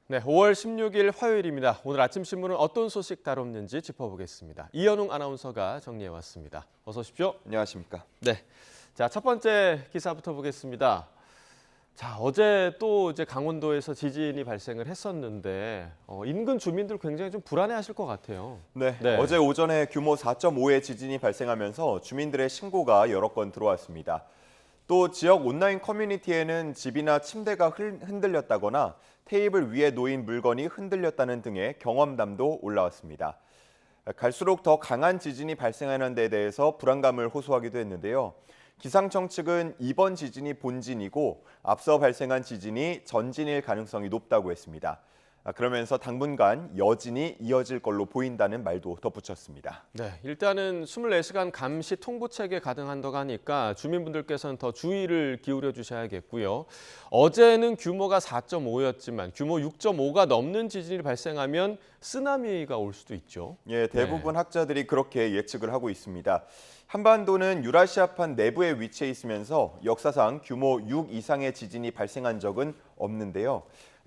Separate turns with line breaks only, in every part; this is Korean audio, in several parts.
네, 5월 16일 화요일입니다. 오늘 아침 신문은 어떤 소식 다뤘는지 짚어보겠습니다. 이현웅 아나운서가 정리해왔습니다. 어서 오십시오.
안녕하십니까.
네, 자, 첫 번째 기사부터 보겠습니다. 자, 어제 또 이제 강원도에서 지진이 발생을 했었는데 인근 주민들 굉장히 좀 불안해하실 것 같아요.
네,
네.
어제 오전에 규모 4.5의 지진이 발생하면서 주민들의 신고가 여러 건 들어왔습니다. 또 지역 온라인 커뮤니티에는 집이나 침대가 흔들렸다거나 테이블 위에 놓인 물건이 흔들렸다는 등의 경험담도 올라왔습니다. 갈수록 더 강한 지진이 발생하는 데 대해서 불안감을 호소하기도 했는데요. 기상청 측은 이번 지진이 본진이고 앞서 발생한 지진이 전진일 가능성이 높다고 했습니다. 그러면서 당분간 여진이 이어질 걸로 보인다는 말도 덧붙였습니다.
네, 일단은 24시간 감시 통보 체계 가능한다고 하니까 주민분들께서는 더 주의를 기울여 주셔야겠고요. 어제는 규모가 4.5였지만 규모 6.5가 넘는 지진이 발생하면 쓰나미가 올 수도 있죠.
예, 대부분 학자들이 그렇게 예측을 하고 있습니다. 한반도는 유라시아판 내부에 위치해 있으면서 역사상 규모 6 이상의 지진이 발생한 적은 없는데요.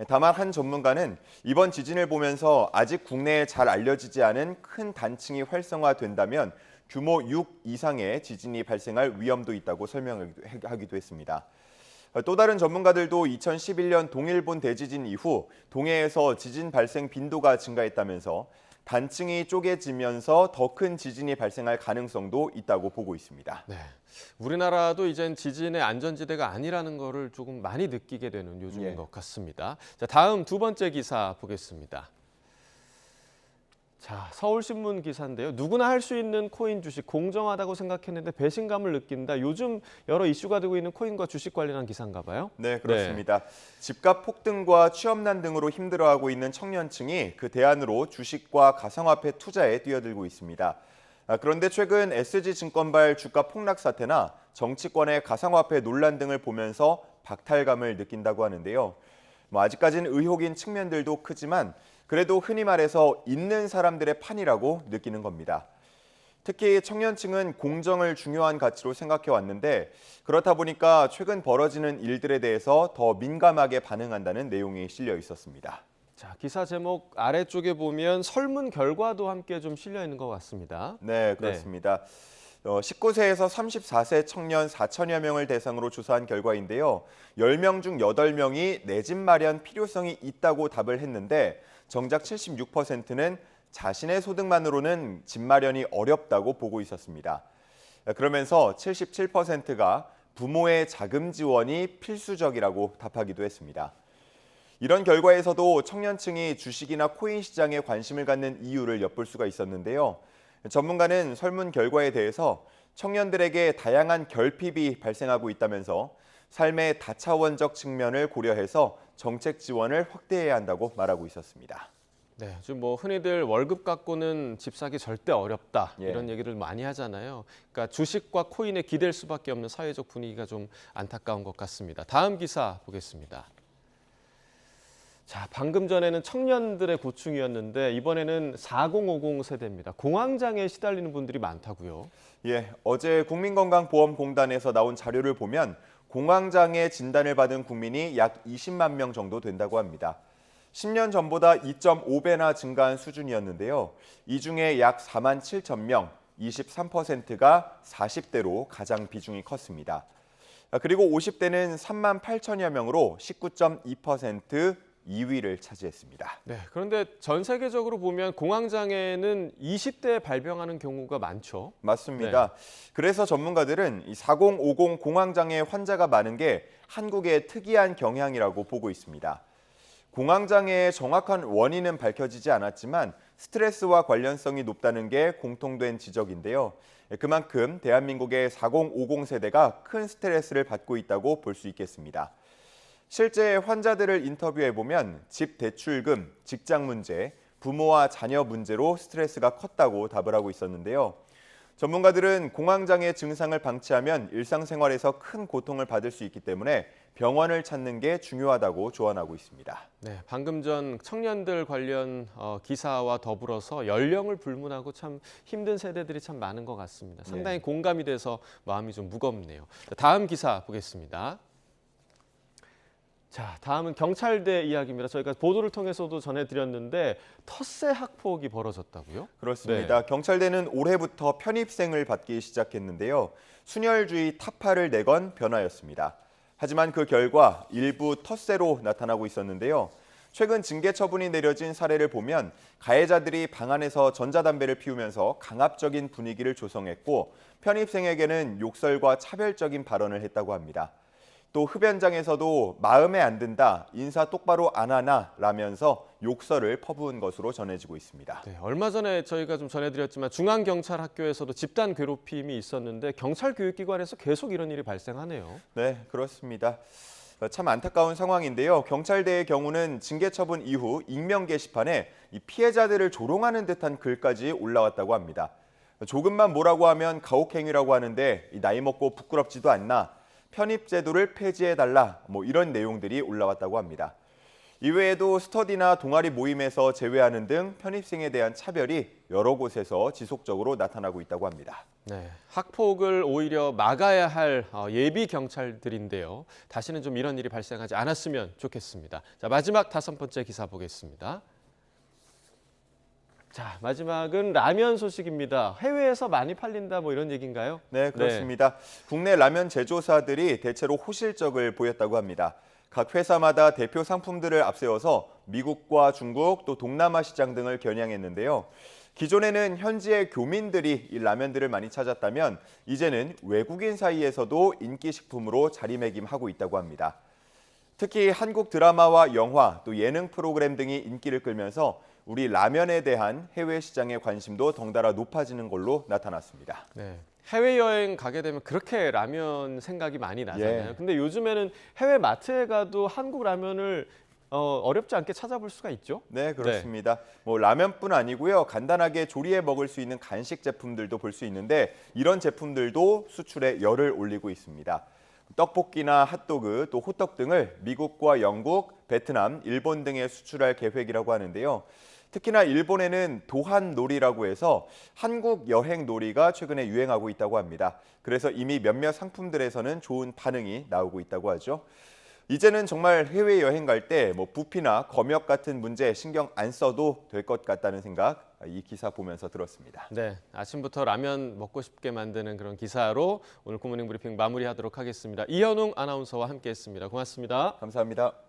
다만 한 전문가는 이번 지진을 보면서 아직 국내에 잘 알려지지 않은 큰 단층이 활성화된다면 규모 6 이상의 지진이 발생할 위험도 있다고 설명하기도 했습니다. 또 다른 전문가들도 2011년 동일본 대지진 이후 동해에서 지진 발생 빈도가 증가했다면서 단층이 쪼개지면서 더 큰 지진이 발생할 가능성도 있다고 보고 있습니다.
네, 우리나라도 이젠 지진의 안전지대가 아니라는 거를 조금 많이 느끼게 되는 요즘인 것 같습니다. 자, 다음 두 번째 기사 보겠습니다. 자, 서울신문 기사인데요. 누구나 할 수 있는 코인 주식 공정하다고 생각했는데 배신감을 느낀다. 요즘 여러 이슈가 되고 있는 코인과 주식 관련한 기사인가 봐요.
네, 그렇습니다. 집값 폭등과 취업난 등으로 힘들어하고 있는 청년층이 그 대안으로 주식과 가상화폐 투자에 뛰어들고 있습니다. 그런데 최근 SG증권발 주가 폭락 사태나 정치권의 가상화폐 논란 등을 보면서 박탈감을 느낀다고 하는데요. 아직까지는 의혹인 측면들도 크지만 그래도 흔히 말해서 있는 사람들의 판이라고 느끼는 겁니다. 특히 청년층은 공정을 중요한 가치로 생각해 왔는데 그렇다 보니까 최근 벌어지는 일들에 대해서 더 민감하게 반응한다는 내용이 실려 있었습니다.
자, 기사 제목 아래쪽에 보면 설문 결과도 함께 좀 실려 있는 것 같습니다.
네, 그렇습니다. 19세에서 34세 청년 4천여 명을 대상으로 조사한 결과인데요. 10명 중 8명이 내 집 마련 필요성이 있다고 답을 했는데 정작 76%는 자신의 소득만으로는 집 마련이 어렵다고 보고 있었습니다. 그러면서 77%가 부모의 자금 지원이 필수적이라고 답하기도 했습니다. 이런 결과에서도 청년층이 주식이나 코인 시장에 관심을 갖는 이유를 엿볼 수가 있었는데요. 전문가는 설문 결과에 대해서 청년들에게 다양한 결핍이 발생하고 있다면서 삶의 다차원적 측면을 고려해서 정책 지원을 확대해야 한다고 말하고 있었습니다.
네, 지금 뭐 흔히들 월급 갖고는 집 사기 절대 어렵다 이런
예.
얘기를 많이 하잖아요. 그러니까 주식과 코인에 기댈 수밖에 없는 사회적 분위기가 좀 안타까운 것 같습니다. 다음 기사 보겠습니다. 자, 방금 전에는 청년들의 고충이었는데 이번에는 4050 세대입니다. 공황장애에 시달리는 분들이 많다고요.
예, 어제 국민건강보험공단에서 나온 자료를 보면 공황장애 진단을 받은 국민이 약 20만 명 정도 된다고 합니다. 10년 전보다 2.5배나 증가한 수준이었는데요. 이 중에 약 4만 7천 명, 23%가 40대로 가장 비중이 컸습니다. 그리고 50대는 3만 8천여 명으로 19.2% 2위를 차지했습니다.
네, 그런데 전 세계적으로 보면 공황장애는 20대에 발병하는 경우가 많죠.
맞습니다. 그래서 전문가들은 이 4050 공황장애 환자가 많은 게 한국의 특이한 경향이라고 보고 있습니다. 공황장애의 정확한 원인은 밝혀지지 않았지만 스트레스와 관련성이 높다는 게 공통된 지적인데요. 그만큼 대한민국의 4050 세대가 큰 스트레스를 받고 있다고 볼 수 있겠습니다. 실제 환자들을 인터뷰해보면 집 대출금, 직장 문제, 부모와 자녀 문제로 스트레스가 컸다고 답을 하고 있었는데요. 전문가들은 공황장애 증상을 방치하면 일상생활에서 큰 고통을 받을 수 있기 때문에 병원을 찾는 게 중요하다고 조언하고 있습니다.
네, 방금 전 청년들 관련 기사와 더불어서 연령을 불문하고 참 힘든 세대들이 참 많은 것 같습니다. 상당히 공감이 돼서 마음이 좀 무겁네요. 다음 기사 보겠습니다. 자, 다음은 경찰대 이야기입니다. 저희가 보도를 통해서도 전해드렸는데 텃세 학폭이 벌어졌다고요?
그렇습니다.
네.
경찰대는 올해부터 편입생을 받기 시작했는데요. 순혈주의 타파를 내건 변화였습니다. 하지만 그 결과 일부 텃세로 나타나고 있었는데요. 최근 징계 처분이 내려진 사례를 보면 가해자들이 방 안에서 전자담배를 피우면서 강압적인 분위기를 조성했고 편입생에게는 욕설과 차별적인 발언을 했다고 합니다. 또 흡연장에서도 마음에 안 든다, 인사 똑바로 안 하나 라면서 욕설을 퍼부은 것으로 전해지고 있습니다.
네, 얼마 전에 저희가 좀 전해드렸지만 중앙경찰학교에서도 집단 괴롭힘이 있었는데 경찰 교육기관에서 계속 이런 일이 발생하네요.
네, 그렇습니다. 참 안타까운 상황인데요. 경찰대의 경우는 징계 처분 이후 익명 게시판에 이 피해자들을 조롱하는 듯한 글까지 올라왔다고 합니다. 조금만 뭐라고 하면 가혹행위라고 하는데 나이 먹고 부끄럽지도 않나, 편입 제도를 폐지해달라, 이런 내용들이 올라왔다고 합니다. 이외에도 스터디나 동아리 모임에서 제외하는 등 편입생에 대한 차별이 여러 곳에서 지속적으로 나타나고 있다고 합니다.
네, 학폭을 오히려 막아야 할 예비 경찰들인데요. 다시는 좀 이런 일이 발생하지 않았으면 좋겠습니다. 자, 마지막 5번째 기사 보겠습니다. 자, 마지막은 라면 소식입니다. 해외에서 많이 팔린다 이런 얘기인가요?
네, 그렇습니다. 국내 라면 제조사들이 대체로 호실적을 보였다고 합니다. 각 회사마다 대표 상품들을 앞세워서 미국과 중국 또 동남아 시장 등을 겨냥했는데요. 기존에는 현지의 교민들이 이 라면들을 많이 찾았다면 이제는 외국인 사이에서도 인기 식품으로 자리매김하고 있다고 합니다. 특히 한국 드라마와 영화 또 예능 프로그램 등이 인기를 끌면서 우리 라면에 대한 해외 시장의 관심도 덩달아 높아지는 걸로 나타났습니다.
네. 해외여행 가게 되면 그렇게 라면 생각이 많이 나잖아요.
예.
근데 요즘에는 해외 마트에 가도 한국 라면을 어렵지 않게 찾아볼 수가 있죠?
네, 그렇습니다. 라면뿐 아니고요. 간단하게 조리해 먹을 수 있는 간식 제품들도 볼 수 있는데 이런 제품들도 수출에 열을 올리고 있습니다. 떡볶이나 핫도그, 또 호떡 등을 미국과 영국, 베트남, 일본 등에 수출할 계획이라고 하는데요. 특히나 일본에는 도한놀이라고 해서 한국 여행 놀이가 최근에 유행하고 있다고 합니다. 그래서 이미 몇몇 상품들에서는 좋은 반응이 나오고 있다고 하죠. 이제는 정말 해외여행 갈 때 부피나 검역 같은 문제 신경 안 써도 될 것 같다는 생각 이 기사 보면서 들었습니다.
네, 아침부터 라면 먹고 싶게 만드는 그런 기사로 오늘 굿모닝 브리핑 마무리하도록 하겠습니다. 이현웅 아나운서와 함께했습니다. 고맙습니다.
감사합니다.